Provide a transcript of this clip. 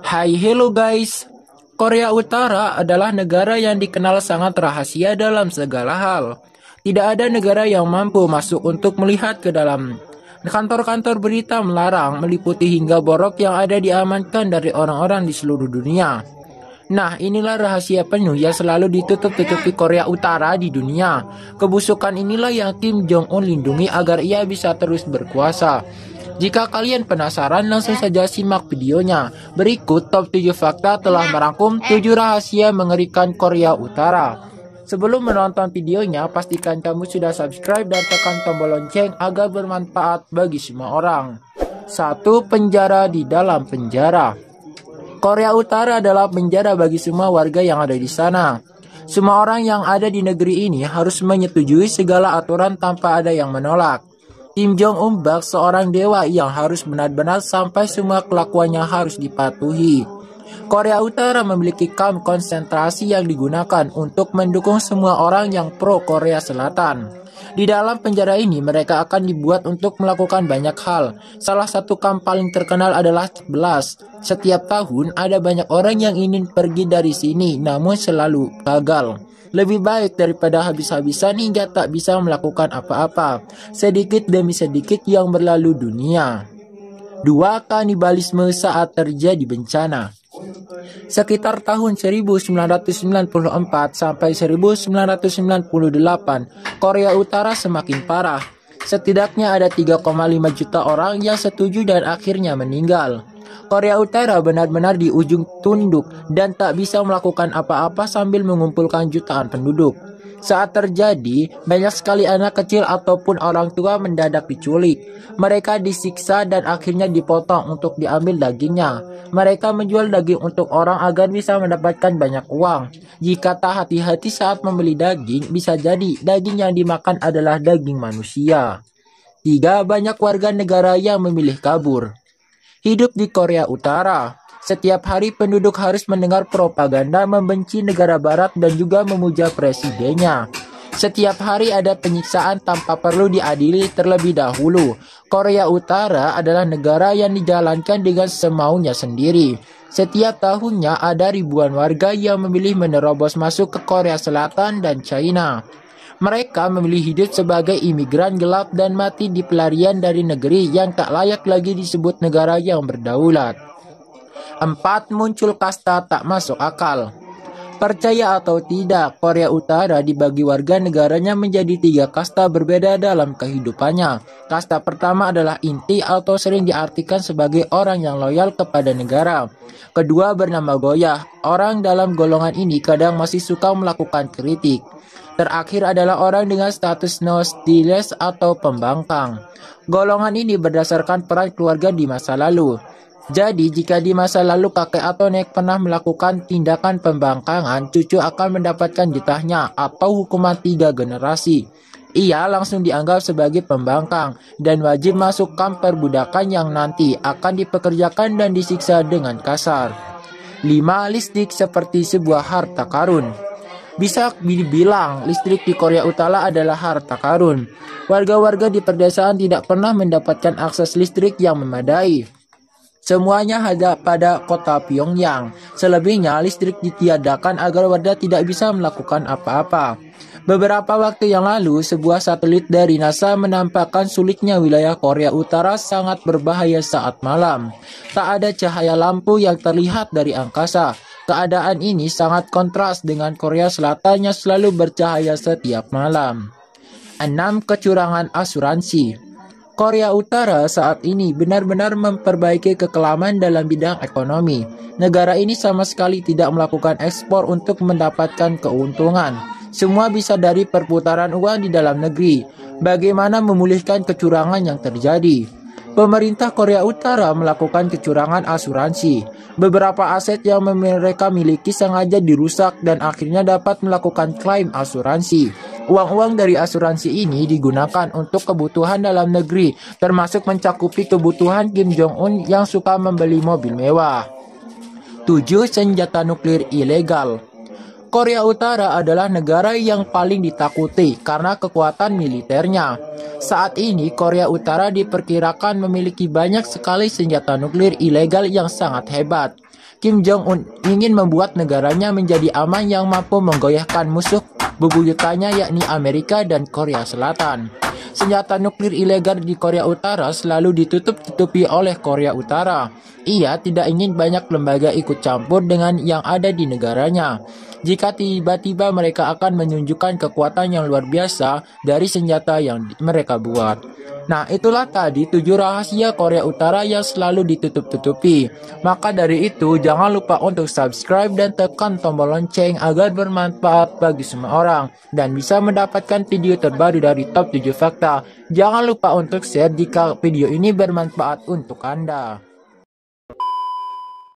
Hai, hello guys. Korea Utara adalah negara yang dikenal sangat rahasia dalam segala hal. Tidak ada negara yang mampu masuk untuk melihat ke dalam. Kantor-kantor berita melarang, meliputi hingga borok yang ada diamankan dari orang-orang di seluruh dunia. Nah, inilah rahasia penuh yang selalu ditutup-tutupi Korea Utara di dunia. Kebusukan inilah yang Kim Jong-un lindungi agar ia bisa terus berkuasa. Jika kalian penasaran, langsung saja simak videonya. Berikut top 7 fakta telah merangkum 7 rahasia mengerikan Korea Utara. Sebelum menonton videonya, pastikan kamu sudah subscribe dan tekan tombol lonceng agar bermanfaat bagi semua orang. 1. Penjara di dalam penjara. Korea Utara adalah penjara bagi semua warga yang ada di sana. Semua orang yang ada di negeri ini harus menyetujui segala aturan tanpa ada yang menolak. Kim Jong-un bak seorang dewa yang harus benar-benar sampai semua kelakuannya harus dipatuhi. Korea Utara memiliki kamp konsentrasi yang digunakan untuk mendukung semua orang yang pro Korea Selatan. Di dalam penjara ini mereka akan dibuat untuk melakukan banyak hal. Salah satu kamp paling terkenal adalah 11. Setiap tahun ada banyak orang yang ingin pergi dari sini namun selalu gagal. Lebih baik daripada habis-habisan hingga tak bisa melakukan apa-apa. Sedikit demi sedikit yang berlalu dunia. 2. Kanibalisme saat terjadi bencana. Sekitar tahun 1994 sampai 1998, Korea Utara semakin parah. Setidaknya ada 3,5 juta orang yang setuju dan akhirnya meninggal. Korea Utara benar-benar di ujung tunduk dan tak bisa melakukan apa-apa sambil mengumpulkan jutaan penduduk. Saat terjadi, banyak sekali anak kecil ataupun orang tua mendadak diculik. Mereka disiksa dan akhirnya dipotong untuk diambil dagingnya. Mereka menjual daging untuk orang agar bisa mendapatkan banyak uang. Jika tak hati-hati saat membeli daging, bisa jadi daging yang dimakan adalah daging manusia. 3. Banyak warga negara yang memilih kabur. Hidup di Korea Utara. Setiap hari penduduk harus mendengar propaganda membenci negara barat dan juga memuja presidennya. Setiap hari ada penyiksaan tanpa perlu diadili terlebih dahulu. Korea Utara adalah negara yang dijalankan dengan semaunya sendiri. Setiap tahunnya ada ribuan warga yang memilih menerobos masuk ke Korea Selatan dan China. Mereka memilih hidup sebagai imigran gelap dan mati di pelarian dari negeri yang tak layak lagi disebut negara yang berdaulat. 4. Muncul kasta tak masuk akal. Percaya atau tidak, Korea Utara dibagi warga negaranya menjadi 3 kasta berbeda dalam kehidupannya. Kasta pertama adalah inti atau sering diartikan sebagai orang yang loyal kepada negara. Kedua bernama goyah. Orang dalam golongan ini kadang masih suka melakukan kritik. Terakhir adalah orang dengan status nostiles atau pembangkang. Golongan ini berdasarkan peran keluarga di masa lalu. Jadi, jika di masa lalu kakek atau nenek pernah melakukan tindakan pembangkangan, cucu akan mendapatkan getahnya atau hukuman 3 generasi. Ia langsung dianggap sebagai pembangkang dan wajib masuk kamp perbudakan yang nanti akan dipekerjakan dan disiksa dengan kasar. 5. Listrik seperti sebuah harta karun. Bisa dibilang listrik di Korea Utara adalah harta karun. Warga-warga di pedesaan tidak pernah mendapatkan akses listrik yang memadai. Semuanya ada pada kota Pyongyang. Selebihnya listrik ditiadakan agar warga tidak bisa melakukan apa-apa. Beberapa waktu yang lalu, sebuah satelit dari NASA menampakkan sulitnya wilayah Korea Utara sangat berbahaya saat malam. Tak ada cahaya lampu yang terlihat dari angkasa. Keadaan ini sangat kontras dengan Korea Selatan yang selalu bercahaya setiap malam. 6. Kecurangan asuransi. Korea Utara saat ini benar-benar memperbaiki kekelaman dalam bidang ekonomi. Negara ini sama sekali tidak melakukan ekspor untuk mendapatkan keuntungan. Semua bisa dari perputaran uang di dalam negeri. Bagaimana memulihkan kecurangan yang terjadi? Pemerintah Korea Utara melakukan kecurangan asuransi. Beberapa aset yang mereka miliki sengaja dirusak dan akhirnya dapat melakukan klaim asuransi. Uang-uang dari asuransi ini digunakan untuk kebutuhan dalam negeri, termasuk mencakupi kebutuhan Kim Jong-un yang suka membeli mobil mewah. 7. Senjata nuklir ilegal. Korea Utara adalah negara yang paling ditakuti karena kekuatan militernya. Saat ini Korea Utara diperkirakan memiliki banyak sekali senjata nuklir ilegal yang sangat hebat. Kim Jong-un ingin membuat negaranya menjadi aman yang mampu menggoyahkan musuh bebuyutannya yakni Amerika dan Korea Selatan. Senjata nuklir ilegal di Korea Utara selalu ditutup-tutupi oleh Korea Utara. Ia tidak ingin banyak lembaga ikut campur dengan yang ada di negaranya. Jika tiba-tiba mereka akan menunjukkan kekuatan yang luar biasa dari senjata yang mereka buat. Nah, itulah tadi 7 rahasia Korea Utara yang selalu ditutup-tutupi. Maka dari itu, jangan lupa untuk subscribe dan tekan tombol lonceng agar bermanfaat bagi semua orang dan bisa mendapatkan video terbaru dari Top 7 Fakta. Jangan lupa untuk share jika video ini bermanfaat untuk Anda.